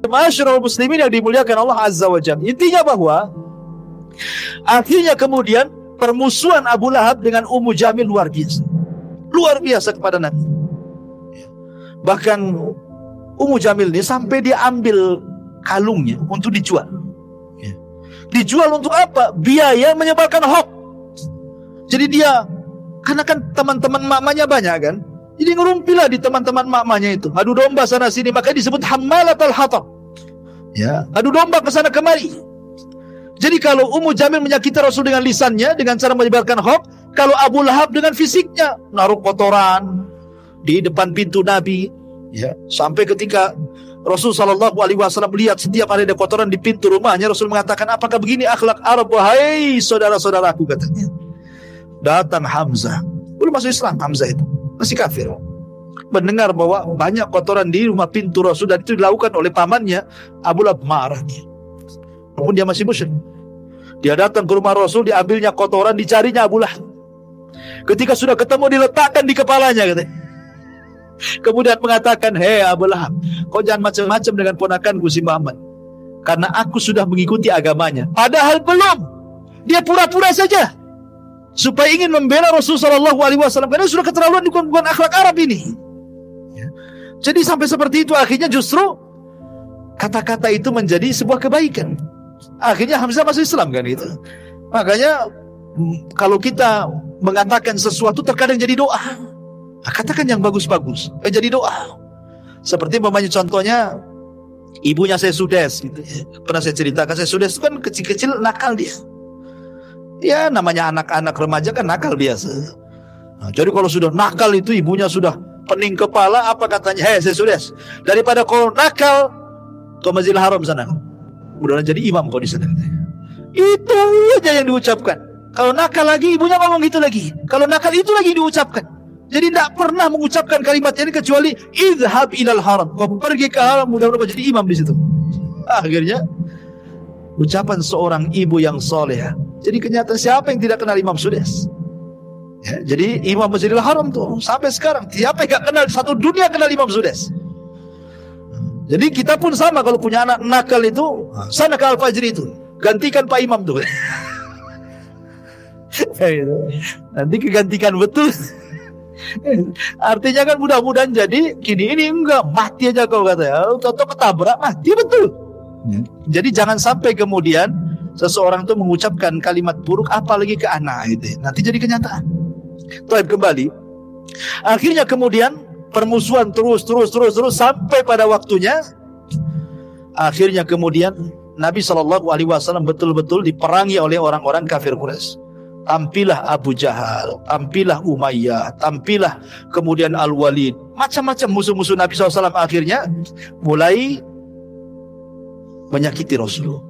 Ma'asyiral muslimin yang dimuliakan Allah Azza wa Jalla. Intinya bahwa akhirnya kemudian permusuhan Abu Lahab dengan Ummu Jamil luar biasa. Luar biasa kepada Nabi. Bahkan Ummu Jamil ini sampai dia ambil kalungnya untuk dijual. Dijual untuk apa? Biaya menyebarkan hoax. Jadi dia, karena kan teman-teman mamanya banyak kan, jadi ngerumpilah di teman-teman mamanya itu, adu domba sana sini, maka disebut hammalatul hatab. Ya, adu domba ke sana kemari. Jadi kalau Ummu Jamil menyakiti Rasul dengan lisannya, dengan cara menyebarkan hoax, kalau Abu Lahab dengan fisiknya, naruh kotoran di depan pintu Nabi, ya, sampai ketika Rasul SAW melihat setiap hari ada kotoran di pintu rumahnya, Rasul mengatakan, apakah begini akhlak Arab, wahai saudara-saudaraku, katanya. Datang Hamzah, belum masuk Islam Hamzah itu, masih kafir, mendengar bahwa banyak kotoran di rumah pintu Rasul dan itu dilakukan oleh pamannya. Abu Lahab marah, walaupun dia masih musyrik. Dia datang ke rumah Rasul, diambilnya kotoran, dicarinya Abu Lahab. Ketika sudah ketemu, diletakkan di kepalanya, katanya. Kemudian mengatakan, hei Abu Lahab, kau jangan macam-macam dengan ponakanku si Muhammad, karena aku sudah mengikuti agamanya. Padahal belum, dia pura-pura saja supaya ingin membela Rasulullah SAW, karena sudah keterlaluan, bukan akhlak Arab ini. Jadi sampai seperti itu, akhirnya justru kata-kata itu menjadi sebuah kebaikan. Akhirnya Hamzah masuk Islam kan itu. Makanya kalau kita mengatakan sesuatu terkadang jadi doa. Katakan yang bagus-bagus, jadi doa. Seperti contohnya ibunya saya Sudes gitu. Pernah saya ceritakan, saya Sudes itu kan kecil-kecil nakal dia. Ya namanya anak-anak remaja kan nakal biasa. Nah, jadi kalau sudah nakal itu ibunya sudah pening kepala, apa katanya? Hei saya Sudes, daripada kau nakal, kau Masjidil Haram sana, mudah-mudahan jadi imam kau di sana. Itu aja yang diucapkan. Kalau nakal lagi ibunya ngomong gitu lagi. Kalau nakal itu lagi diucapkan. Jadi tidak pernah mengucapkan kalimat ini kecuali idhab ilal haram. Kau pergi ke haram, mudah-mudahan jadi imam di situ. Akhirnya ucapan seorang ibu yang soleh. Jadi kenyataan siapa yang tidak kenal Imam Sudes? Ya, jadi Imam Masjidil Haram tuh sampai sekarang siapa yang gak kenal, satu dunia kenal Imam Sudes. Jadi kita pun sama, kalau punya anak nakal itu, sana ke Al-Fajri itu, gantikan Pak Imam tuh. Nanti kegantikan betul. Artinya kan mudah-mudahan jadi gini, ini enggak mati aja kau katanya, atau ketabrak mati betul. Jadi jangan sampai kemudian seseorang itu mengucapkan kalimat buruk apalagi ke anak gitu. Nanti jadi kenyataan. Taib kembali. Akhirnya kemudian permusuhan terus sampai pada waktunya. Akhirnya kemudian Nabi SAW betul-betul diperangi oleh orang-orang kafir Quraisy. Tampillah Abu Jahal, tampillah Umayyah, tampillah kemudian Al-Walid, macam-macam musuh-musuh Nabi SAW akhirnya mulai menyakiti Rasulullah.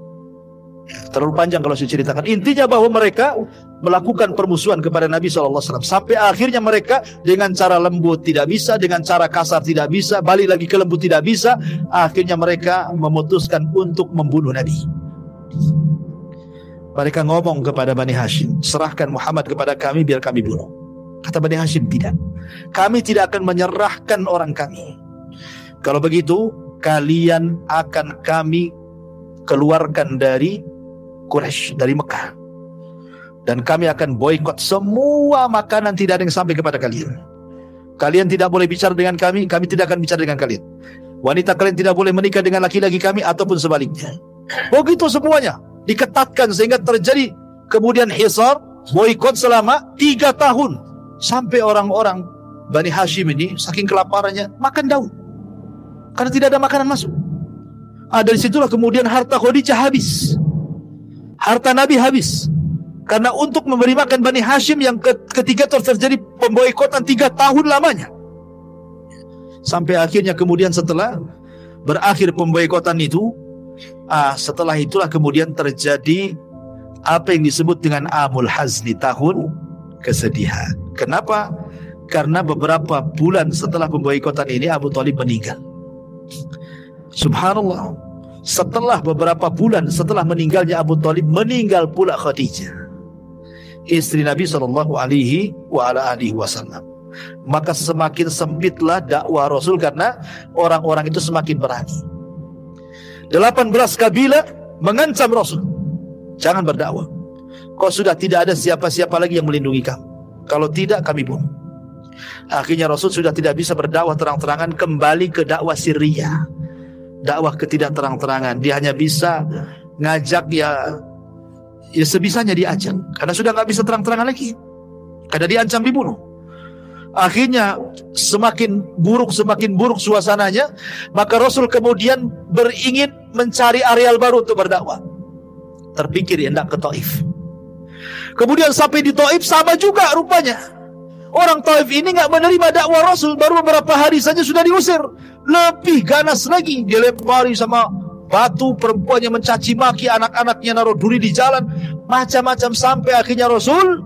Terlalu panjang kalau saya ceritakan. Intinya bahwa mereka melakukan permusuhan kepada Nabi SAW sampai akhirnya mereka dengan cara lembut tidak bisa, dengan cara kasar tidak bisa, balik lagi ke lembut tidak bisa. Akhirnya mereka memutuskan untuk membunuh Nabi. Mereka ngomong kepada Bani Hashim, serahkan Muhammad kepada kami biar kami bunuh. Kata Bani Hashim, tidak, kami tidak akan menyerahkan orang kami. Kalau begitu kalian akan kami keluarkan dari Quraisy, dari Mekah, dan kami akan boikot semua makanan, tidak ada yang sampai kepada kalian. Kalian tidak boleh bicara dengan kami, kami tidak akan bicara dengan kalian. Wanita kalian tidak boleh menikah dengan laki-laki kami ataupun sebaliknya. Begitu semuanya diketatkan sehingga terjadi kemudian hisar, boikot selama 3 tahun, sampai orang-orang Bani Hashim ini saking kelaparannya makan daun karena tidak ada makanan masuk. Dari situlah kemudian harta Khadijah habis, harta Nabi habis, karena untuk memberi makan Bani Hashim yang ketiga terjadi pemboikotan 3 tahun lamanya. Sampai akhirnya kemudian setelah berakhir pemboikotan itu, setelah itulah kemudian terjadi apa yang disebut dengan Amul Hazni, tahun kesedihan. Kenapa? Karena beberapa bulan setelah pemboikotan ini Abu Thalib meninggal. Subhanallah, setelah beberapa bulan setelah meninggalnya Abu Thalib, meninggal pula Khadijah, istri Nabi SAW. Maka semakin sempitlah dakwah Rasul karena orang-orang itu semakin berani. 18 kabilah mengancam Rasul, jangan berdakwah. Kau sudah tidak ada siapa-siapa lagi yang melindungi kamu. Kalau tidak, kami bunuh. Akhirnya Rasul sudah tidak bisa berdakwah terang-terangan, kembali ke dakwah sirriyah, dakwah ketidak terang-terangan. Dia hanya bisa ngajak ya sebisanya diajak, karena sudah nggak bisa terang-terangan lagi, karena diancam dibunuh. Akhirnya semakin buruk suasananya, maka Rasul kemudian beringin mencari areal baru untuk berdakwah. Terpikir hendak ke Taif. Kemudian sampai di Taif sama juga rupanya. Orang Taif ini nggak menerima dakwah Rasul, baru beberapa hari saja sudah diusir. Lebih ganas lagi, dilempari sama batu, perempuannya mencaci maki, anak-anaknya naruh duri di jalan, macam-macam, sampai akhirnya Rasul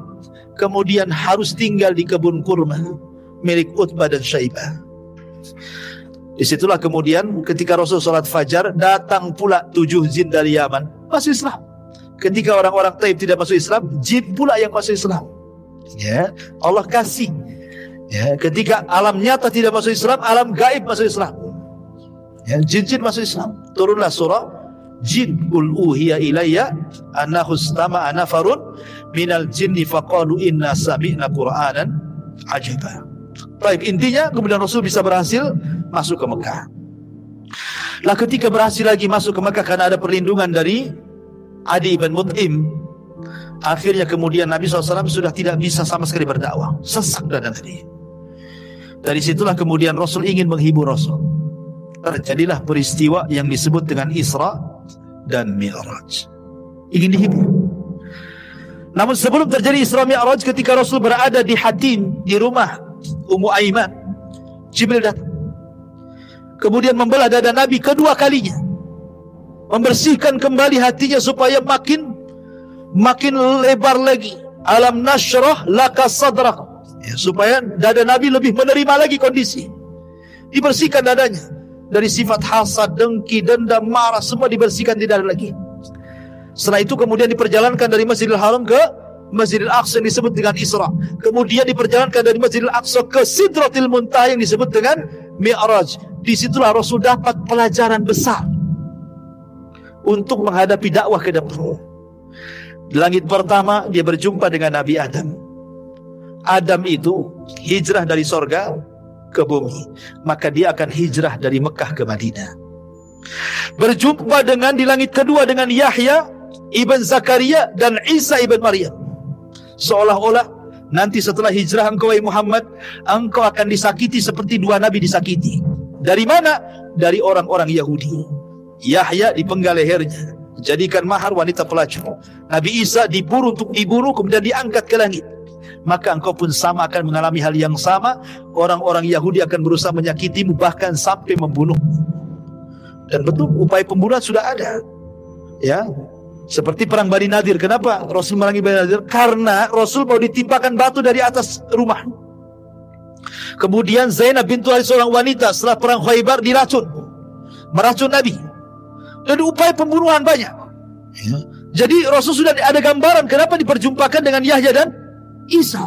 kemudian harus tinggal di kebun kurma milik Utbah dan Syaibah. Disitulah kemudian ketika Rasul salat fajar, datang pula 7 jin dari Yaman masuk Islam. Ketika orang-orang Taif tidak masuk Islam, jin pula yang masuk Islam. Ya, Allah kasih. Ya, ketika alam nyata tidak masuk Islam, alam gaib masuk Islam. Ya, jin-jin masuk Islam. Turunlah surah Jin, qul uhiya ilayya annahu istama'a nafarun minal jinni faqalu inna sami'na qur'anan ajaba. Baik, intinya kemudian Rasul bisa berhasil masuk ke Mekah. Lah ketika berhasil lagi masuk ke Mekah karena ada perlindungan dari Adi bin Mut'im, akhirnya kemudian Nabi SAW sudah tidak bisa sama sekali berdakwah, sesak dada tadi. Dari situlah kemudian Rasul ingin menghibur Rasul. Terjadilah peristiwa yang disebut dengan Isra dan Mi'raj. Ingin dihibur. Namun sebelum terjadi Isra Mi'raj, ketika Rasul berada di Hatim, di rumah Ummu Aiman, Jibril datang. Kemudian membelah dada Nabi kedua kalinya, membersihkan kembali hatinya supaya makin lebar lagi. Alam nashrah laka sadrak, ya, supaya dada Nabi lebih menerima lagi kondisi. Dibersihkan dadanya dari sifat hasad, dengki, dendam, marah, semua dibersihkan, tidak ada lagi. Setelah itu kemudian diperjalankan dari Masjidil Haram ke Masjidil Aqsa yang disebut dengan Isra. Kemudian diperjalankan dari Masjidil Aqsa ke Sidratil Muntaha yang disebut dengan Mi'raj. Disitulah Rasul dapat pelajaran besar untuk menghadapi dakwah ke depan. Di langit pertama dia berjumpa dengan Nabi Adam. Adam itu hijrah dari sorga ke bumi, maka dia akan hijrah dari Mekah ke Madinah. Berjumpa dengan di langit kedua dengan Yahya ibn Zakaria dan Isa ibn Maryam. Seolah-olah nanti setelah hijrah engkau wahai Muhammad, engkau akan disakiti seperti dua nabi disakiti. Dari mana? Dari orang-orang Yahudi. Yahya dipenggal lehernya, jadikan mahar wanita pelacur. Nabi Isa diburu untuk diburu, kemudian diangkat ke langit. Maka engkau pun sama akan mengalami hal yang sama. Orang-orang Yahudi akan berusaha menyakitimu, bahkan sampai membunuh. Dan betul, upaya pembunuhan sudah ada. Ya, seperti perang Bani Nadir. Kenapa Rasul memerangi Bani Nadir? Karena Rasul mau ditimpakan batu dari atas rumah. Kemudian Zainab bintu Haris, seorang wanita, setelah perang Khaybar diracun, meracun Nabi. Jadi upaya pembunuhan banyak. Ya. Jadi Rasul sudah ada gambaran kenapa diperjumpakan dengan Yahya dan Isa.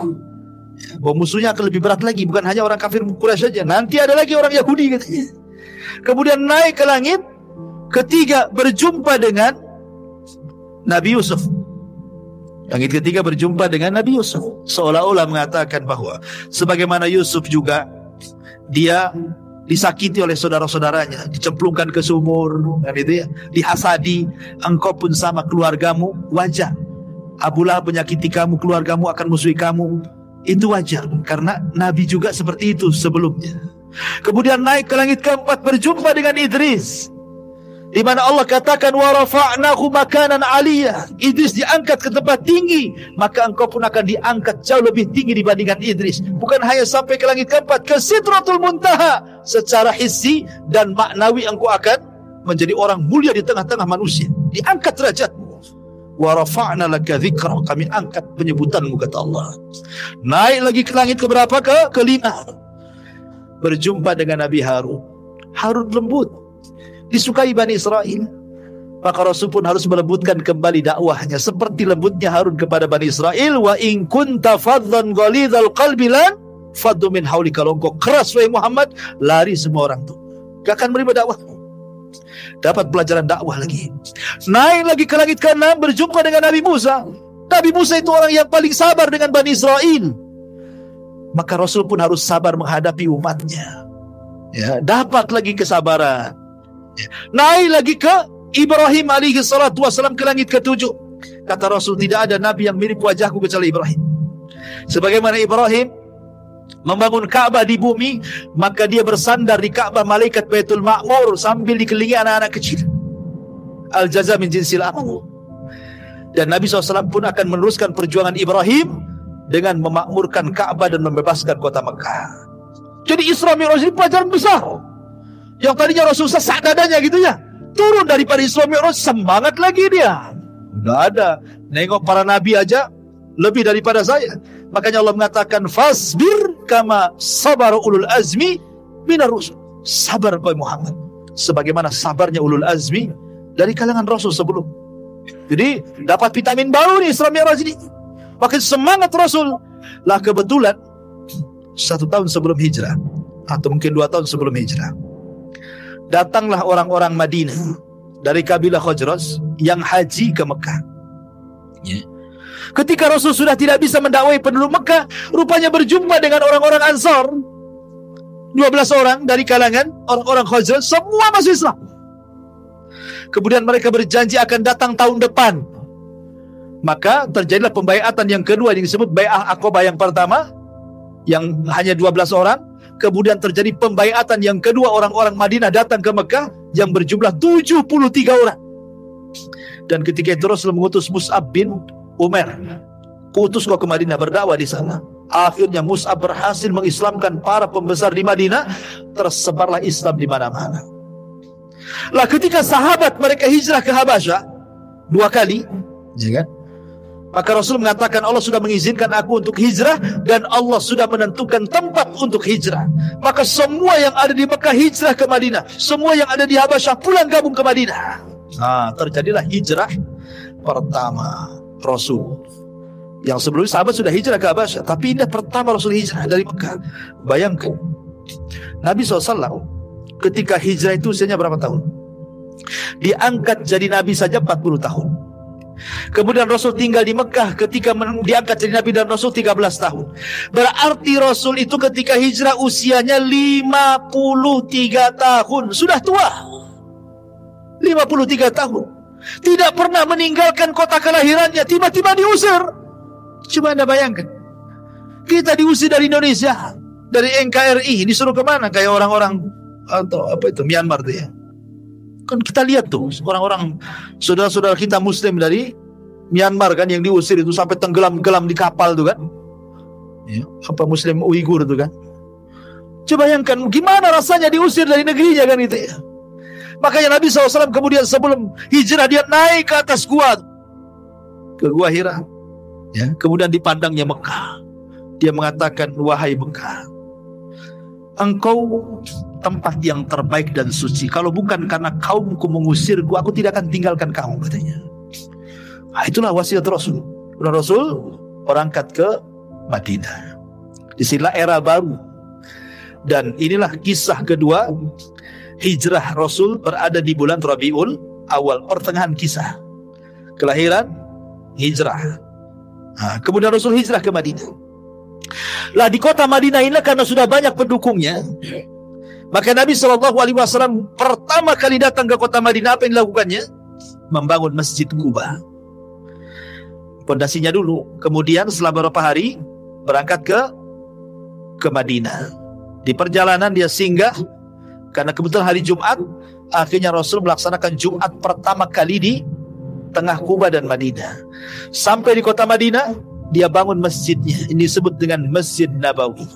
Ya, bahwa musuhnya akan lebih berat lagi, bukan hanya orang kafir Quraisy saja. Nanti ada lagi orang Yahudi katanya. Kemudian naik ke langit ketiga, berjumpa dengan Nabi Yusuf. Langit ketiga berjumpa dengan Nabi Yusuf, seolah-olah mengatakan bahwa sebagaimana Yusuf juga dia disakiti oleh saudara-saudaranya, dicemplungkan ke sumur, kan itu ya, dihasadi, engkau pun sama, keluargamu wajar. Abu Lahab menyakiti kamu, keluargamu akan musuhi kamu, itu wajar karena Nabi juga seperti itu sebelumnya. Kemudian naik ke langit keempat, berjumpa dengan Idris, di mana Allah katakan wa rafa'nahu makanan 'aliyya. Idris diangkat ke tempat tinggi, maka engkau pun akan diangkat jauh lebih tinggi dibandingkan Idris. Bukan hanya sampai ke langit keempat, ke Sidratul Muntaha, secara hissi dan maknawi engkau akan menjadi orang mulia di tengah-tengah manusia, diangkat derajatmu. Wa rafa'na laka dzikra, kami angkat penyebutanmu, kata Allah. Naik lagi ke langit keberapa? Kelima, berjumpa dengan Nabi Harun. Harun lembut, disukai Bani Israel. Maka Rasul pun harus melembutkan kembali dakwahnya seperti lembutnya Harun kepada Bani Israel. Wa in kunta faddan ghalidhal qalbi lan faddu min hawlika. Kalau engkau keras wahai Muhammad, lari semua orang tuh, gak akan menerima dakwahmu. Dapat pelajaran dakwah lagi. Naik lagi ke langit ke-6, berjumpa dengan Nabi Musa. Nabi Musa itu orang yang paling sabar dengan Bani Israel. Maka Rasul pun harus sabar menghadapi umatnya. Ya, dapat lagi kesabaran. Naik lagi ke Ibrahim alaihi salatu wassalam, ke langit ke-7. Kata Rasul, tidak ada Nabi yang mirip wajahku kecuali Ibrahim. Sebagaimana Ibrahim membangun Ka'bah di bumi, maka dia bersandar di Ka'bah malaikat Baitul Ma'mur sambil dikelilingi anak-anak kecil. Al-jaza min jinsil amal. Dan Nabi SAW pun akan meneruskan perjuangan Ibrahim dengan memakmurkan Ka'bah dan membebaskan kota Mekah. Jadi Isra Mi'raj ini pelajaran besar. Yang tadinya Rasul sesak dadanya gitu ya, turun daripada Isra Mi'raj, semangat lagi dia. Udah ada, nengok para Nabi aja lebih daripada saya. Makanya Allah mengatakan, fasbir kama sabar ulul azmi minar rusul. Sabar kau Muhammad sebagaimana sabarnya ulul azmi dari kalangan Rasul sebelum. Jadi dapat vitamin baru nih Isra Mi'raj ini. Makin semangat Rasul. Lah kebetulan 1 tahun sebelum hijrah, atau mungkin 2 tahun sebelum hijrah, datanglah orang-orang Madinah dari kabilah Khazraj yang haji ke Mekah. Ketika Rasul sudah tidak bisa mendakwai penduduk Mekah, rupanya berjumpa dengan orang-orang Ansar. 12 orang dari kalangan orang-orang Khazraj, semua masuk Islam. Kemudian mereka berjanji akan datang tahun depan. Maka terjadilah pembaiatan yang kedua yang disebut Bai'ah Aqabah yang pertama, yang hanya 12 orang. Kemudian terjadi pembaiatan yang kedua, orang-orang Madinah datang ke Mekah yang berjumlah 73 orang. Dan ketika itu Rasul mengutus Mus'ab bin Umair, utus kau ke Madinah berdakwah di sana. Akhirnya Mus'ab berhasil mengislamkan para pembesar di Madinah, tersebarlah Islam di mana-mana. Lah ketika sahabat mereka hijrah ke Habasyah 2 kali, ya kan? Maka Rasul mengatakan, Allah sudah mengizinkan aku untuk hijrah dan Allah sudah menentukan tempat untuk hijrah. Maka semua yang ada di Mekah hijrah ke Madinah, semua yang ada di Habasyah pulang gabung ke Madinah. Nah, terjadilah hijrah pertama Rasul. Yang sebelumnya sahabat sudah hijrah ke Habasyah, tapi ini pertama Rasul hijrah dari Mekah. Bayangkan, Nabi SAW ketika hijrah itu usianya berapa tahun? Diangkat jadi Nabi saja 40 tahun. Kemudian Rasul tinggal di Mekah ketika diangkat jadi Nabi dan Rasul 13 tahun. Berarti Rasul itu ketika hijrah usianya 53 tahun. Sudah tua 53 tahun. Tidak pernah meninggalkan kota kelahirannya, tiba-tiba diusir. Coba Anda bayangkan, kita diusir dari Indonesia, dari NKRI, disuruh kemana? Kayak orang-orang atau apa itu, Myanmar tuh ya. Kan kita lihat tuh orang-orang saudara-saudara kita Muslim dari Myanmar kan yang diusir itu sampai tenggelam-gelam di kapal tuh kan, ya, apa Muslim Uighur tuh kan. Coba bayangkan gimana rasanya diusir dari negerinya kan itu ya. Makanya Nabi SAW kemudian sebelum hijrah dia naik ke atas gua, ke Gua Hira, ya, kemudian dipandangnya Mekah. Dia mengatakan, wahai Mekah, engkau tempat yang terbaik dan suci. Kalau bukan karena kaumku mengusirku, aku tidak akan tinggalkan kamu, katanya. Nah, itulah wasiat Rasul. Rasul berangkat ke Madinah. Disinilah era baru. Dan inilah kisah kedua hijrah Rasul, berada di bulan Rabiul Awal, pertengahan kisah. Kelahiran, hijrah. Nah, kemudian Rasul hijrah ke Madinah. Lah di kota Madinah ini karena sudah banyak pendukungnya, maka Nabi SAW pertama kali datang ke kota Madinah, apa yang dilakukannya? Membangun Masjid Quba. Pondasinya dulu. Kemudian setelah beberapa hari berangkat ke Madinah. Di perjalanan dia singgah, karena kebetulan hari Jumat. Akhirnya Rasul melaksanakan Jumat pertama kali di tengah Quba dan Madinah. Sampai di kota Madinah, dia bangun masjidnya. Ini disebut dengan Masjid Nabawi.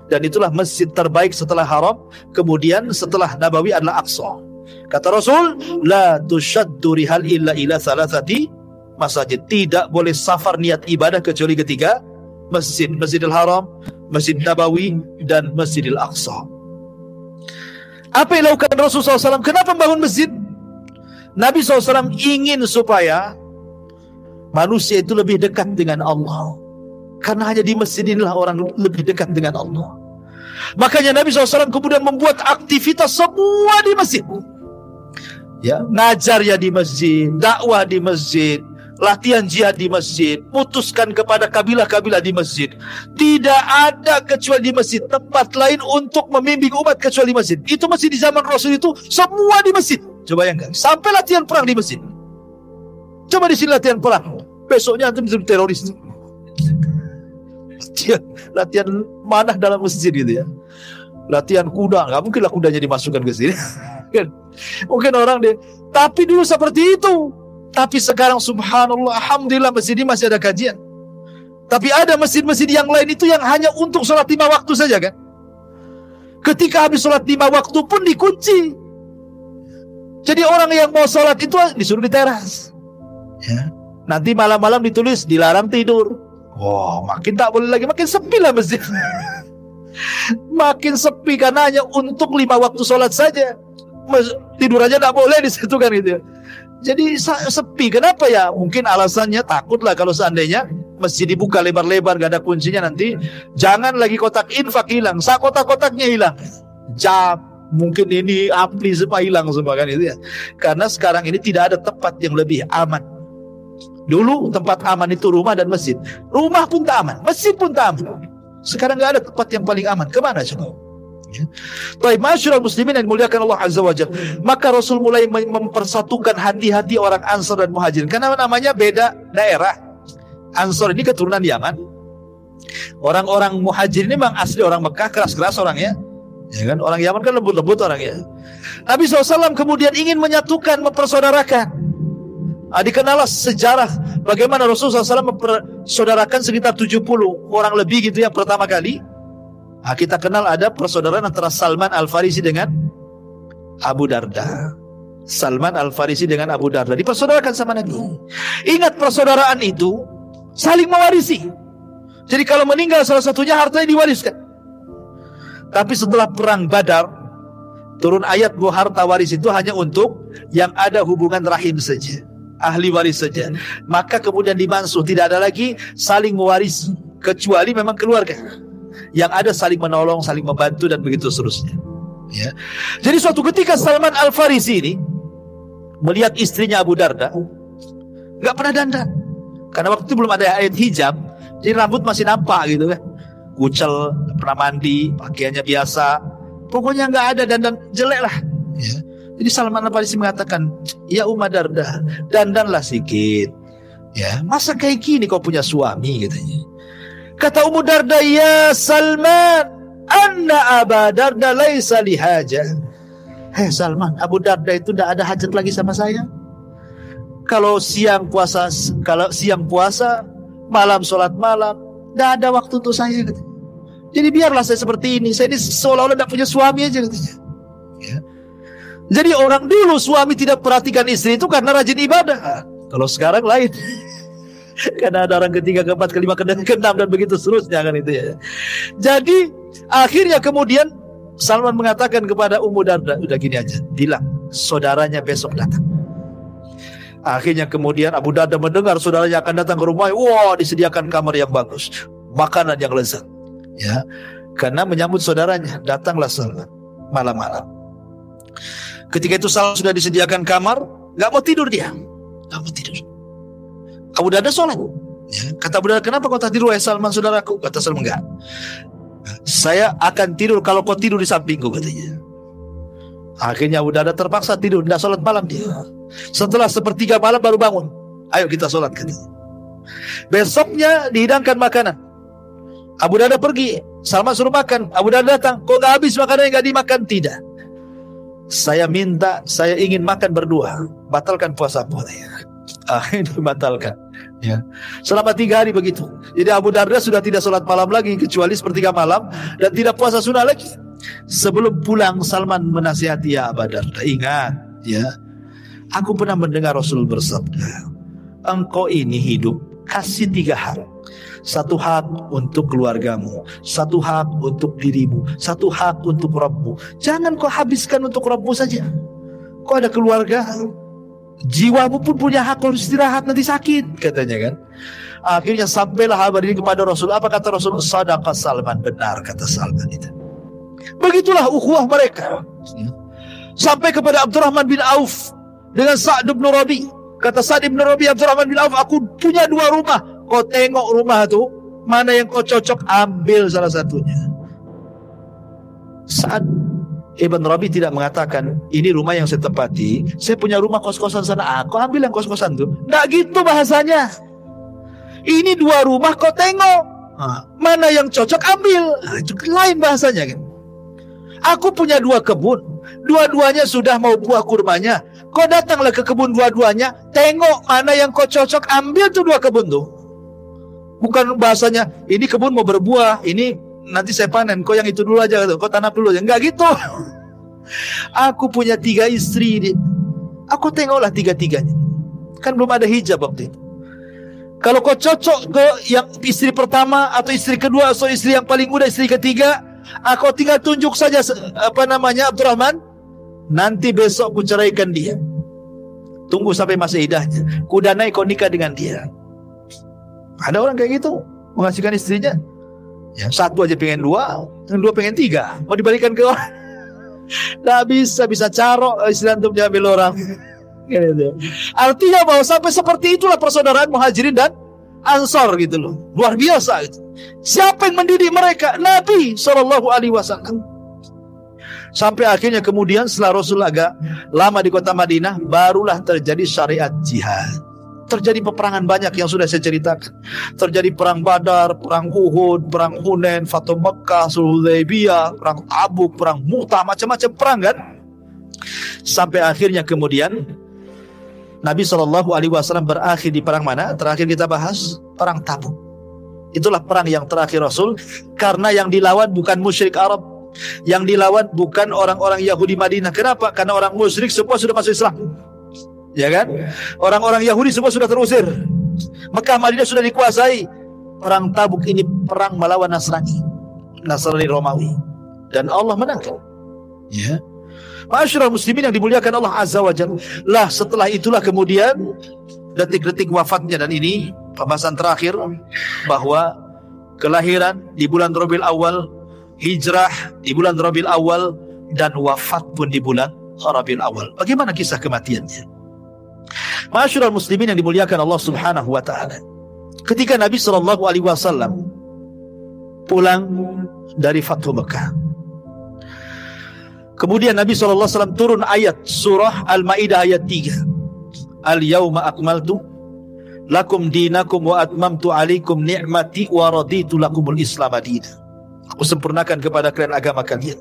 Dan itulah masjid terbaik setelah Haram. Kemudian setelah Nabawi adalah Aqsa. Kata Rasul, la tushaddu rihal illa ila thalathati masjid. Tidak boleh safar niat ibadah kecuali ketiga masjid. Masjidil Haram, Masjid Nabawi, dan Masjidil Aqsa. Apa yang dilakukan Rasul SAW? Kenapa membangun masjid? Nabi SAW ingin supaya manusia itu lebih dekat dengan Allah. Karena hanya di masjid inilah orang lebih dekat dengan Allah. Makanya Nabi SAW kemudian membuat aktivitas semua di masjid. Ya, ngajar ya di masjid, dakwah di masjid, latihan jihad di masjid, putuskan kepada kabilah-kabilah di masjid. Tidak ada kecuali di masjid, tempat lain untuk membimbing umat kecuali di masjid. Itu masih di zaman Rasul itu semua di masjid. Coba bayangkan, sampai latihan perang di masjid. Coba di sini latihan perang, besoknya antum jadi teroris. Latihan mana dalam masjid gitu ya. Latihan kuda, nggak mungkin lah kudanya dimasukkan ke sini. Mungkin orang dia, tapi dulu seperti itu. Tapi sekarang subhanallah, alhamdulillah masjid ini masih ada kajian. Tapi ada masjid-masjid yang lain itu yang hanya untuk sholat 5 waktu saja kan. Ketika habis sholat 5 waktu pun dikunci. Jadi orang yang mau sholat itu disuruh di teras ya. Nanti malam-malam ditulis dilarang tidur. Wow, makin tak boleh lagi, makin sepi lah masjid. Makin sepi karena hanya untuk 5 waktu sholat saja. Tidur aja tak boleh di situ kan gitu ya. Jadi sepi. Kenapa ya? Mungkin alasannya takutlah kalau seandainya masjid dibuka lebar-lebar gak ada kuncinya, nanti jangan lagi kotak infak hilang, kotak-kotaknya hilang, jam mungkin ini ampli semua hilang semua kan itu ya. Karena sekarang ini tidak ada tempat yang lebih aman. Dulu tempat aman itu rumah dan masjid. Rumah pun tak aman, masjid pun tak aman. Sekarang gak ada tempat yang paling aman. Kemana coba? Baik, masyarakat muslimin yang dimuliakan Allah Azza wa Jalla. Maka Rasul mulai mempersatukan hati-hati orang Ansar dan Muhajirin. Karena namanya beda daerah. Ansar ini keturunan Yaman. Orang-orang Muhajirin ini memang asli orang Mekah, keras-keras orangnya. Ya kan? Orang Yaman kan lembut-lembut orangnya. Nabi SAW kemudian ingin menyatukan, mempersaudarakan. Dikenallah sejarah bagaimana Rasulullah SAW mempersaudarakan sekitar 70 orang lebih gitu yang pertama kali. Kita kenal ada persaudaraan antara Salman Al-Farisi dengan Abu Darda. Salman Al-Farisi dengan Abu Darda dipersaudarakan sama Nabi. Ingat, persaudaraan itu saling mewarisi. Jadi kalau meninggal salah satunya, hartanya diwariskan. Tapi setelah perang Badar, turun ayat bahwa harta waris itu hanya untuk yang ada hubungan rahim saja, ahli waris saja. Maka kemudian dimansuh, tidak ada lagi saling mewarisi kecuali memang keluarga. Yang ada saling menolong, saling membantu dan begitu seterusnya. Ya. Jadi suatu ketika Salman Al-Farisi ini melihat istrinya Abu Darda nggak pernah dandan, karena waktu itu belum ada ayat hijab, jadi rambut masih nampak gitu kan, kucel, pernah mandi, pakaiannya biasa, pokoknya nggak ada dandan, jelek lah. Ya. Jadi Salman Al-Farisi mengatakan, ya Umma Darda, dandanlah sedikit. Ya, masa kayak gini kau punya suami katanya. Kata Ummu Darda, ya Salman, anna Aba Darda laisa lihaja. Hei Salman, Abu Darda itu tidak ada hajat lagi sama saya. Kalau siang puasa, malam sholat malam, tidak ada waktu untuk saya. Jadi biarlah saya seperti ini. Saya ini seolah-olah tidak punya suami aja katanya. Ya. Jadi orang dulu suami tidak perhatikan istri itu karena rajin ibadah. Kalau sekarang lain. Karena ada orang ketiga, keempat, kelima, keenam dan begitu seterusnya kan itu ya. Jadi akhirnya kemudian Salman mengatakan kepada Ummu Darda, udah gini aja, bilang saudaranya besok datang. Akhirnya kemudian Abu Darda mendengar saudaranya akan datang ke rumah. Wah, disediakan kamar yang bagus, makanan yang lezat. Ya, karena menyambut saudaranya, datanglah Salman malam-malam. Ketika itu Salman sudah disediakan kamar, nggak mau tidur dia, nggak mau tidur. Abu Darda sholat. Ya. Kata Abu Darda, kenapa kau tak tidur wahai Salman saudaraku? Kata Salman, enggak. Saya akan tidur kalau kau tidur di sampingku katanya. Akhirnya Abu Darda terpaksa tidur, tidak sholat malam dia. Setelah sepertiga malam baru bangun. Ayo kita sholat katanya. Besoknya dihidangkan makanan. Abu Darda pergi, Salman suruh makan. Abu Darda datang, kok nggak habis makanannya, nggak dimakan? Tidak. Saya ingin makan berdua. Batalkan puasamu. Akhirnya dibatalkan. Ya. Selama 3 hari begitu. Jadi Abu Darda sudah tidak sholat malam lagi kecuali sepertiga malam, dan tidak puasa sunnah lagi. Sebelum pulang Salman menasihati, ya Abu Darda, ingat ya, aku pernah mendengar Rasul bersabda, engkau ini hidup kasih 3 hak. 1 hak untuk keluargamu, 1 hak untuk dirimu, 1 hak untuk Rabbmu. Jangan kau habiskan untuk Rabbmu saja. Kau ada keluarga, jiwamu pun punya hak, harus istirahat, nanti sakit katanya kan. Akhirnya sampailah kabar ini kepada Rasul. Apa kata Rasul? Sadaqah Salman, benar kata Salman itu. Begitulah ukhuwah mereka. Sampai kepada Abdurrahman bin Auf dengan Sa'd bin Rabi. Kata Sa'd bin Rabi, Abdurrahman bin Auf, aku punya 2 rumah. Kau tengok rumah itu, mana yang kau cocok, ambil salah satunya. Sa'd Ibn Rabi tidak mengatakan, ini rumah yang saya tempati, saya punya rumah kos-kosan sana, aku ambil yang kos-kosan itu. Nggak gitu bahasanya. Ini 2 rumah, kau tengok, mana yang cocok, ambil. Itu lain bahasanya kan. Aku punya 2 kebun, dua-duanya sudah mau buah kurmanya. Kau datanglah ke kebun dua-duanya, tengok mana yang kau cocok, ambil tuh 2 kebun tuh. Bukan bahasanya, ini kebun mau berbuah, ini nanti saya panen, kau yang itu dulu aja, kau tanam dulu aja. Enggak gitu. Aku punya 3 istri, aku tengoklah 3-tiganya. Kan belum ada hijab waktu itu. Kalau kau cocok ke yang istri pertama atau istri kedua atau istri yang paling muda, istri ketiga, aku tinggal tunjuk saja Abdurrahman. Nanti besok ku ceraikan dia. Tunggu sampai masa idahnya, ku danai kau nikah dengan dia. Ada orang kayak gitu, mengasihkan istrinya. Ya, 1 aja pengen 2, yang 2 pengen 3. Mau dibalikan ke orang. Nggak bisa carok istilah untuk diambil orang. Artinya bahwa sampai seperti itulah persaudaraan Muhajirin dan Ansor gitu loh. Luar biasa gitu. Siapa yang mendidik mereka? Nabi SAW. Sampai akhirnya kemudian setelah Rasul agak lama di kota Madinah, barulah terjadi syariat jihad. Terjadi peperangan banyak yang sudah saya ceritakan. Terjadi perang Badar, perang Uhud, perang Hunain, Fathu Makkah, Sulh Hudaybiyah, perang Tabuk, perang Mu'tah, macam-macam perang kan. Sampai akhirnya kemudian Nabi SAW berakhir di perang mana? Terakhir kita bahas perang Tabuk. Itulah perang yang terakhir Rasul, karena yang dilawan bukan musyrik Arab, yang dilawan bukan orang-orang Yahudi Madinah. Kenapa? Karena orang musyrik semua sudah masuk Islam. Ya kan? Orang-orang Yahudi semua sudah terusir. Mekah Madinah sudah dikuasai. Perang Tabuk ini perang melawan Nasrani Romawi, dan Allah menangkan. Ya. Ma'asyiral muslimin yang dimuliakan Allah Azza wa Jalla. Lah setelah itulah kemudian detik-detik wafatnya, dan ini pembahasan terakhir, bahwa kelahiran di bulan Rabiul Awal, hijrah di bulan Rabiul Awal, dan wafat pun di bulan Rabiul Awal. Bagaimana kisah kematiannya? Ma'asyiral muslimin yang dimuliakan Allah Subhanahu wa taala. Ketika Nabi SAW pulang dari Fathu Mekah, kemudian Nabi SAW turun ayat surah Al-Maidah ayat 3. Al-yawma akmaltu lakum dinakum wa atmamtu alaikum ni'mati wa raditu lakumul Islam madina. Aku sempurnakan kepada kalian agama kalian.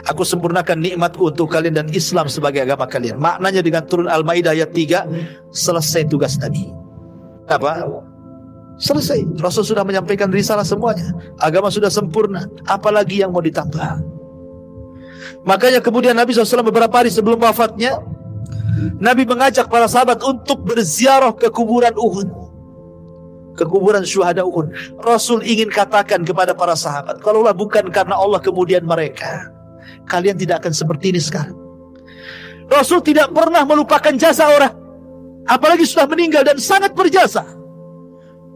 Aku sempurnakan nikmatku untuk kalian dan Islam sebagai agama kalian. Maknanya dengan turun Al-Maidah ayat 3, selesai tugas Nabi. Apa? Selesai. Rasul sudah menyampaikan risalah semuanya. Agama sudah sempurna. Apalagi yang mau ditambah? Makanya kemudian Nabi SAW beberapa hari sebelum wafatnya, Nabi mengajak para sahabat untuk berziarah ke kuburan Uhud, ke kuburan syuhada Uhud. Rasul ingin katakan kepada para sahabat, kalaulah bukan karena Allah kemudian mereka, kalian tidak akan seperti ini sekarang. Rasul tidak pernah melupakan jasa orang, apalagi sudah meninggal dan sangat berjasa.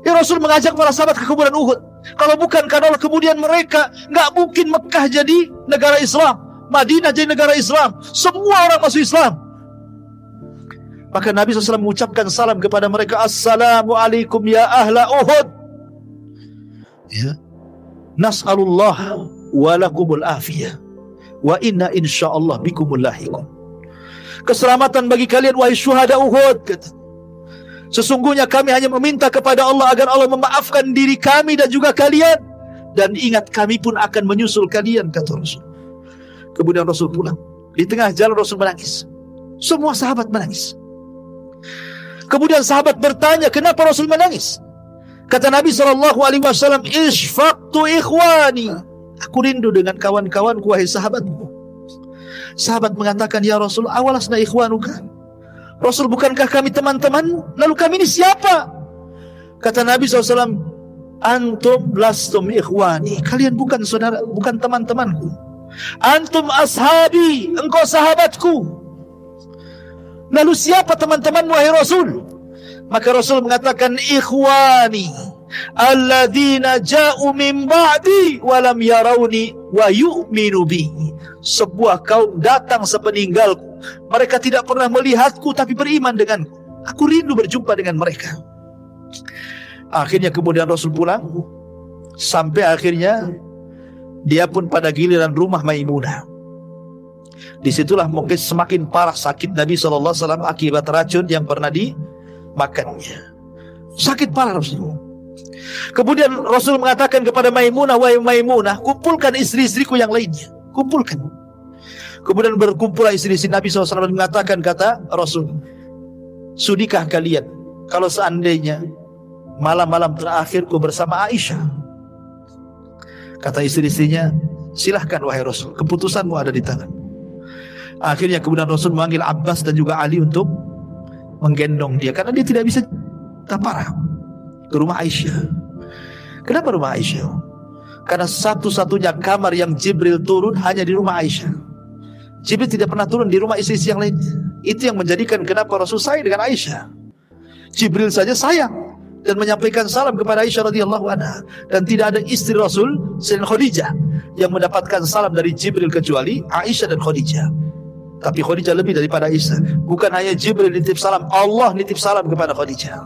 Ya, Rasul mengajak para sahabat ke kuburan Uhud. Kalau bukan karena Allah kemudian mereka, nggak mungkin Mekah jadi negara Islam, Madinah jadi negara Islam, semua orang masuk Islam. Maka Nabi SAW mengucapkan salam kepada mereka, Assalamualaikum ya ahla Uhud. Ya. Nas'alullah walakumul afiyah wa inna insyaallah bikumul lahiqun. Keselamatan bagi kalian wahai syuhada Uhud, kata. Sesungguhnya kami hanya meminta kepada Allah agar Allah memaafkan diri kami dan juga kalian, dan ingat kami pun akan menyusul kalian, kata Rasul. Kemudian Rasul pulang. Di tengah jalan Rasul menangis. Semua sahabat menangis. Kemudian sahabat bertanya, kenapa Rasul menangis? Kata Nabi SAW, Ishfaqtu ikhwani. Aku rindu dengan kawan-kawanku, wahai sahabatku. Sahabat mengatakan, ya Rasul, awalasna ikhwanuka. Rasul, bukankah kami teman-teman? Lalu kami ini siapa? Kata Nabi SAW, antum lastum ikhwani. Kalian bukan saudara, bukan teman-temanku. Antum ashabi, engkau sahabatku. Lalu siapa teman-teman wahai Rasul? Maka Rasul mengatakan, ikhwani, alladzina ja'u min ba'di wa lam yarawni wa yu'minu bi. Sebuah kaum datang sepeninggalku, mereka tidak pernah melihatku tapi beriman denganku. Aku rindu berjumpa dengan mereka. Akhirnya kemudian Rasul pulang, sampai akhirnya dia pun pada giliran rumah Maimunah. Disitulah mungkin semakin parah sakit Nabi SAW akibat racun yang pernah dimakannya. Sakit parah Rasul. Kemudian Rasul mengatakan kepada Maimunah, wahai Maimunah, kumpulkan istri-istriku yang lainnya, kumpulkan. Kemudian berkumpullah istri-istri Nabi SAW dan mengatakan, kata Rasul, sudikah kalian kalau seandainya malam-malam terakhirku bersama Aisyah? Kata istri-istrinya, silahkan wahai Rasul, keputusanmu ada di tangan. Akhirnya kemudian Rasul memanggil Abbas dan juga Ali untuk menggendong dia, karena dia tidak bisa taparah ke rumah Aisyah. Kenapa rumah Aisyah? Karena satu-satunya kamar yang Jibril turun hanya di rumah Aisyah. Jibril tidak pernah turun di rumah istri-istri yang lain. Itu yang menjadikan kenapa Rasul sayang dengan Aisyah. Jibril saja sayang dan menyampaikan salam kepada Aisyah radhiyallahu anha, dan tidak ada istri Rasul selain Khadijah yang mendapatkan salam dari Jibril kecuali Aisyah dan Khadijah. Tapi Khadijah lebih daripada Aisyah. Bukan hanya Jibril nitip salam, Allah nitip salam kepada Khadijah.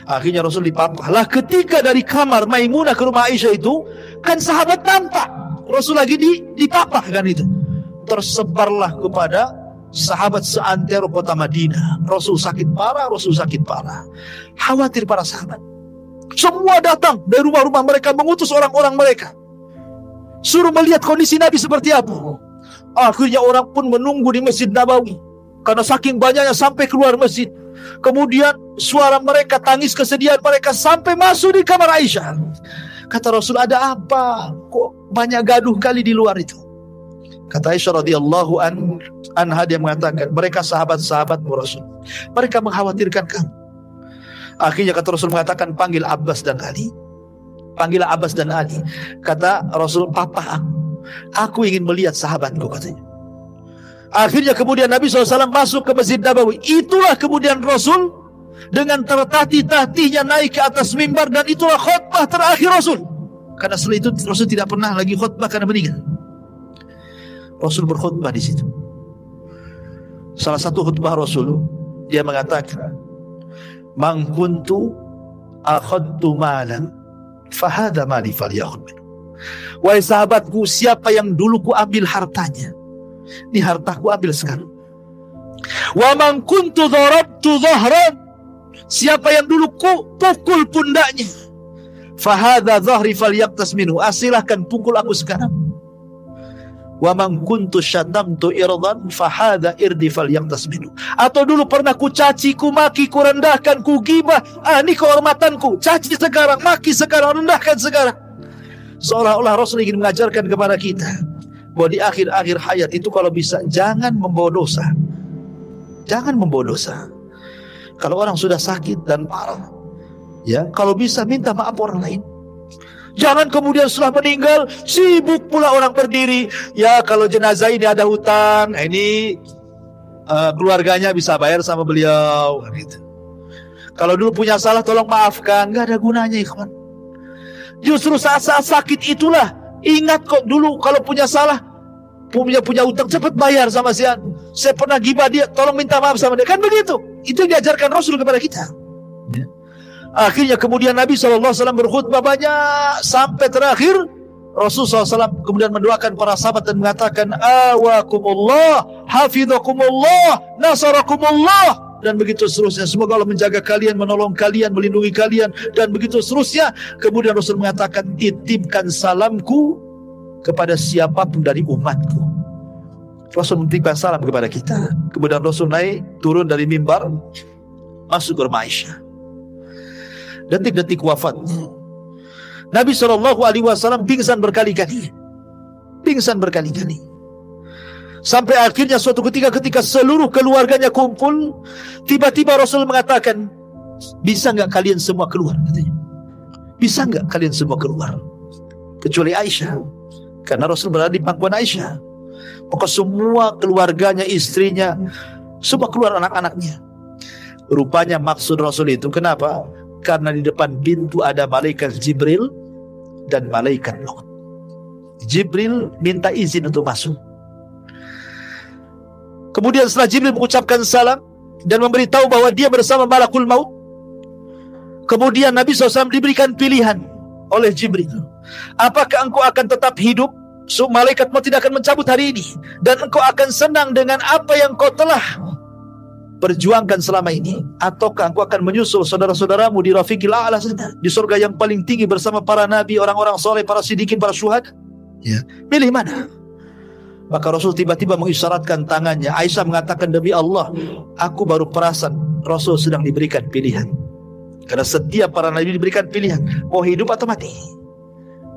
Akhirnya Rasul dipapah. Lah ketika dari kamar Maimunah ke rumah Aisyah itu, kan sahabat nampak Rasul lagi dipapah kan itu. Tersebarlah kepada sahabat seantero kota Madinah. Rasul sakit parah, Rasul sakit parah. Khawatir para sahabat. Semua datang dari rumah-rumah mereka, mengutus orang-orang mereka, suruh melihat kondisi Nabi seperti apa. Akhirnya orang pun menunggu di Masjid Nabawi, karena saking banyaknya sampai keluar masjid. Kemudian suara mereka, tangis kesedihan mereka sampai masuk di kamar Aisyah. Kata Rasul, ada apa? Kok banyak gaduh kali di luar itu? Kata Aisyah radhiyallahu anha, dia mengatakan, mereka sahabat-sahabatmu Rasul, mereka mengkhawatirkan kamu. Akhirnya kata Rasul mengatakan, panggil Abbas dan Ali. Panggillah Abbas dan Ali. Kata Rasul, papa aku ingin melihat sahabatku, katanya. Akhirnya kemudian Nabi SAW masuk ke Masjid Nabawi. Itulah kemudian Rasul dengan tertatih-tatihnya naik ke atas mimbar, dan itulah khutbah terakhir Rasul. Karena setelah itu Rasul tidak pernah lagi khutbah karena meninggal. Rasul berkhutbah di situ. Salah satu khutbah Rasul, dia mengatakan, "Man kuntu akhadtu malan fahadha mali falyakhudh minhu." Wahai sahabatku, siapa yang dulu ku ambil hartanya, ini hartaku ambil sekarang. Wa man kuntu darabtu dhahran, siapa yang dulu ku pukul pundaknya, fahadha dhahri falyaqtas minhu, silahkan pukul aku sekarang. Wa man kuntu syatamtu irdan fahadha irdi falyaqtas minhu, atau dulu pernah ku caci, ku maki, ku rendahkan, ku gibah, ini kehormatanku, caci sekarang, maki sekarang, rendahkan sekarang. Seolah-olah Rasul ingin mengajarkan kepada kita bahwa di akhir-akhir hayat itu kalau bisa jangan membawa dosa. Jangan membawa dosa. Kalau orang sudah sakit dan parah, ya, kalau bisa minta maaf orang lain. Jangan kemudian setelah meninggal sibuk pula orang berdiri. Ya, kalau jenazah ini ada hutang, ini keluarganya bisa bayar sama beliau gitu. Kalau dulu punya salah tolong maafkan, nggak ada gunanya, ikhwan. Justru saat-saat sakit itulah ingat kok dulu kalau punya salah, punya utang, cepat bayar sama saya pernah gibah dia, tolong minta maaf sama dia. Kan begitu. Itu yang diajarkan Rasul kepada kita. Ya. Akhirnya kemudian Nabi SAW berkhutbah banyak sampai terakhir Rasul SAW kemudian mendoakan para sahabat dan mengatakan, awakumullah, hafidhakumullah, nasarakumullah, dan begitu seterusnya. Semoga Allah menjaga kalian, menolong kalian, melindungi kalian, dan begitu seterusnya. Kemudian Rasul mengatakan, titipkan salamku kepada siapapun dari umatku. Rasul menitipkan salam kepada kita. Kemudian Rasul naik, turun dari mimbar, masuk ke rumah Aisyah. Detik-detik wafatnya, Nabi SAW pingsan berkali-kali. Pingsan berkali-kali. Sampai akhirnya suatu ketika seluruh keluarganya kumpul, tiba-tiba Rasul mengatakan, bisa nggak kalian semua keluar? Katanya. Bisa nggak kalian semua keluar? Kecuali Aisyah. Karena Rasul berada di pangkuan Aisyah. Maka semua keluarganya, istrinya, semua keluar, anak-anaknya. Rupanya maksud Rasul itu, kenapa? karena di depan pintu ada malaikat Jibril dan malaikat maut. Jibril minta izin untuk masuk. Kemudian setelah Jibril mengucapkan salam dan memberitahu bahwa dia bersama malakul maut, kemudian Nabi SAW diberikan pilihan oleh Jibril. Apakah engkau akan tetap hidup? So, malaikat maut tidak akan mencabut hari ini, dan engkau akan senang dengan apa yang kau telah perjuangkan selama ini, ataukah engkau akan menyusul saudara-saudaramu di Rafiqil A'la sana, di surga yang paling tinggi bersama para nabi, orang-orang soleh, para siddiqin, para syuhada? Ya, pilih mana? Maka Rasul tiba-tiba mengisyaratkan tangannya. Aisyah mengatakan, demi Allah, aku baru perasan Rasul sedang diberikan pilihan. Karena setiap para nabi diberikan pilihan, mau hidup atau mati.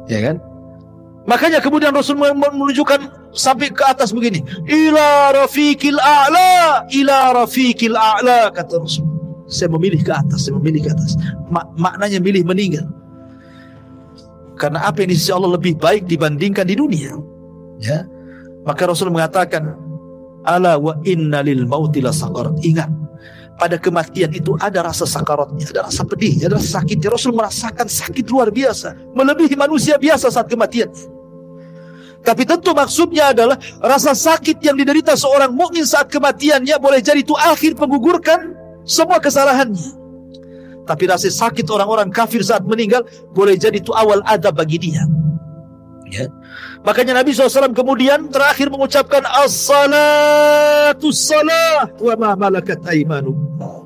Ya kan? Makanya kemudian Rasul menunjukkan sampai ke atas begini, ila rafiqil a'la, ila rafiqil a'la, kata Rasul. Saya memilih ke atas, saya memilih ke atas. Maknanya milih meninggal. Karena apa yang di sisi Allah lebih baik dibandingkan di dunia. Ya. Maka Rasul mengatakan, ala wa inna lil mauti la sakarat. Ingat, pada kematian itu ada rasa sakaratnya, ada rasa pedihnya, ada rasa sakitnya. Rasul merasakan sakit luar biasa, melebihi manusia biasa saat kematian. Tapi tentu maksudnya adalah rasa sakit yang diderita seorang mukmin saat kematiannya boleh jadi itu akhir menggugurkan semua kesalahannya. Tapi rasa sakit orang-orang kafir saat meninggal boleh jadi itu awal adab bagi dia. Ya. Makanya Nabi SAW kemudian terakhir mengucapkan as-salatu salah wa ma malakat aymanukum.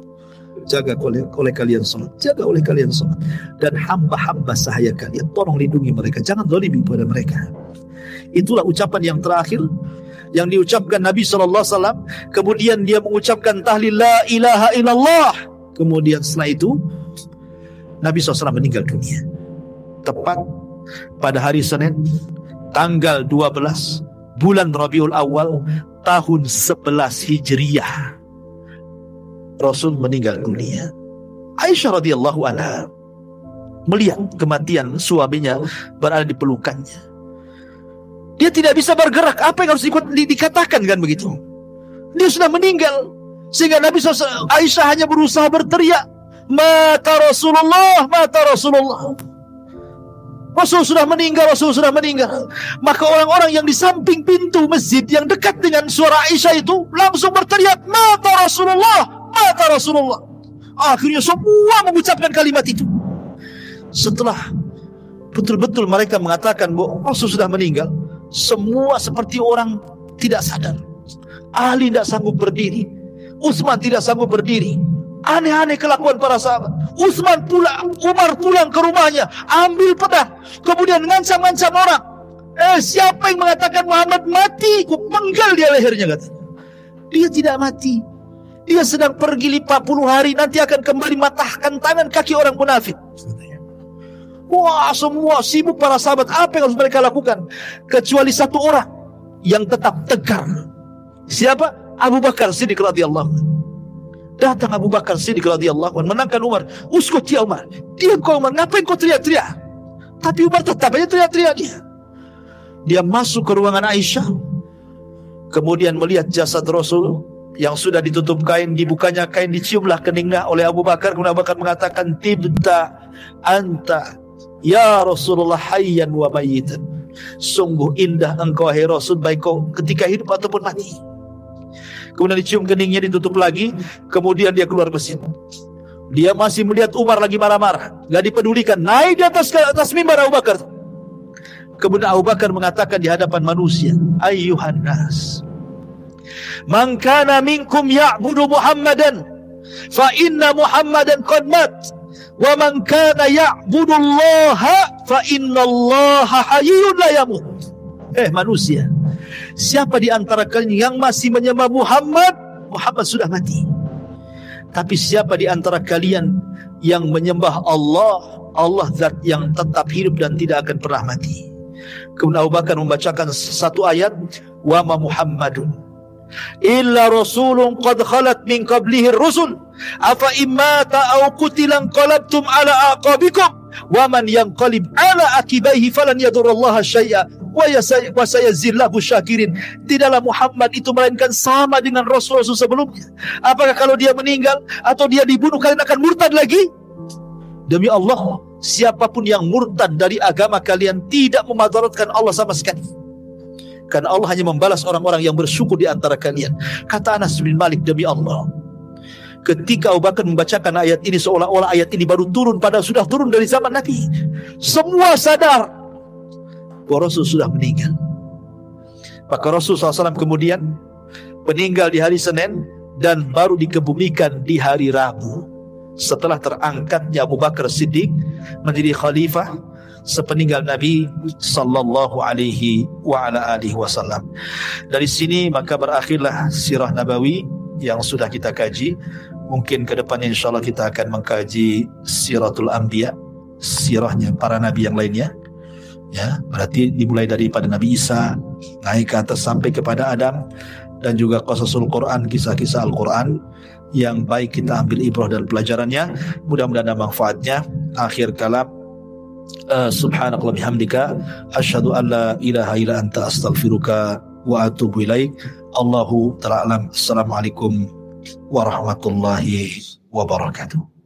Jaga oleh kalian salat, jaga oleh kalian salat, dan hamba-hamba sahaya kalian, tolong lindungi mereka, jangan zalimi pada mereka. Itulah ucapan yang terakhir yang diucapkan Nabi SAW. Kemudian dia mengucapkan tahlil la ilaha illallah. Kemudian setelah itu Nabi SAW meninggal dunia tepat pada hari Senin tanggal 12 bulan Rabiul Awal tahun 11 Hijriah. Rasul meninggal dunia. Aisyah radhiyallahu anha melihat kematian suaminya berada di pelukannya. Dia tidak bisa bergerak. Apa yang harus dikatakan kan begitu? Dia sudah meninggal. Sehingga Nabi SAW, Aisyah hanya berusaha berteriak, mata Rasulullah, mata Rasulullah. Rasul sudah meninggal, Rasul sudah meninggal. Maka orang-orang yang di samping pintu masjid yang dekat dengan suara Aisyah itu langsung berteriak, mata Rasulullah, mata Rasulullah. Akhirnya semua mengucapkan kalimat itu. Setelah betul-betul mereka mengatakan bahwa Rasul sudah meninggal, semua seperti orang tidak sadar. Ali tidak sanggup berdiri, Utsman tidak sanggup berdiri. Aneh-aneh kelakuan para sahabat. Umar pulang ke rumahnya, ambil pedang, kemudian ngancam-ngancam orang. Siapa yang mengatakan Muhammad mati, ku penggal dia lehernya, katanya. Dia tidak mati. Dia sedang pergi 40 hari, nanti akan kembali matahkan tangan kaki orang munafik. Wah, semua sibuk para sahabat. Apa yang harus mereka lakukan? Kecuali satu orang yang tetap tegar. Siapa? Abu Bakar Siddiq radhiyallahu anhu. Datang Abu Bakar Siddiq radhiyallahu anhu menenangkan Umar. Uskut ya Umar. Diam kau Umar, ngapain kau teriak-teriak? Tapi Umar tetap aja teriak-teriak dia. Dia masuk ke ruangan Aisyah. Kemudian melihat jasad Rasul yang sudah ditutup kain, dibukanya kain, diciumlah keningnya oleh Abu Bakar. Kemudian Abu Bakar mengatakan, tibta anta ya Rasulullah hayyan wa mayyitan. Sungguh indah engkau hai Rasul, baik kau ketika hidup ataupun mati. Kemudian dicium keningnya, ditutup lagi. Kemudian dia keluar masjid. Dia masih melihat Umar lagi marah-marah, gak dipedulikan. Naik di atas mimbar Abu Bakar. Kemudian Abu Bakar mengatakan di hadapan manusia, ayyuhan nas, man kana minkum ya'budu Muhammadan fa inna Muhammadan qad mat, wa man kana ya'budu Allah fa inna Allah hayyun la yamut. Manusia, siapa di antara kalian yang masih menyembah Muhammad, Muhammad sudah mati. Tapi siapa di antara kalian yang menyembah Allah, Allah zat yang tetap hidup dan tidak akan pernah mati. Kemudian Abu Bakar membacakan satu ayat, wa ma Muhammadun illa rasulun qad khalat min qablihi rusul afa immata aw qutilan qalabtum ala aqabikum wa man yanqalib ala akibaihi falan yadurrallaha syai'a wa sayazillahu syakirin. Tidaklah Muhammad itu melainkan sama dengan Rasul-Rasul sebelumnya. Apakah kalau dia meninggal atau dia dibunuh kalian akan murtad lagi? Demi Allah, siapapun yang murtad dari agama kalian tidak memadaratkan Allah sama sekali. Karena Allah hanya membalas orang-orang yang bersyukur di antara kalian. Kata Anas bin Malik, demi Allah, ketika Abu Bakar membacakan ayat ini seolah-olah ayat ini baru turun, padahal sudah turun dari zaman Nabi. Semua sadar bahwa Rasul sudah meninggal. Maka Rasul SAW kemudian meninggal di hari Senin dan baru dikebumikan di hari Rabu setelah terangkatnya Abu Bakar Siddiq menjadi khalifah sepeninggal Nabi sallallahu alaihi wa ala alihi wasallam. Dari sini maka berakhirlah sirah Nabawi yang sudah kita kaji. Mungkin ke depannya insyaallah kita akan mengkaji Siratul Anbiya, sirahnya para nabi yang lainnya. Ya, berarti dimulai daripada Nabi Isa naik ke atas sampai kepada Adam, dan juga qasasul Quran, kisah-kisah Al-Quran yang baik kita ambil ibrah dan pelajarannya. Mudah-mudahan ada manfaatnya. Akhir kalam, subhanakallah bihamdika asyhadu an la ilaha illa anta astaghfiruka wa atubu ilaik. Allahu ta'ala alam. Assalamualaikum warahmatullahi wabarakatuh.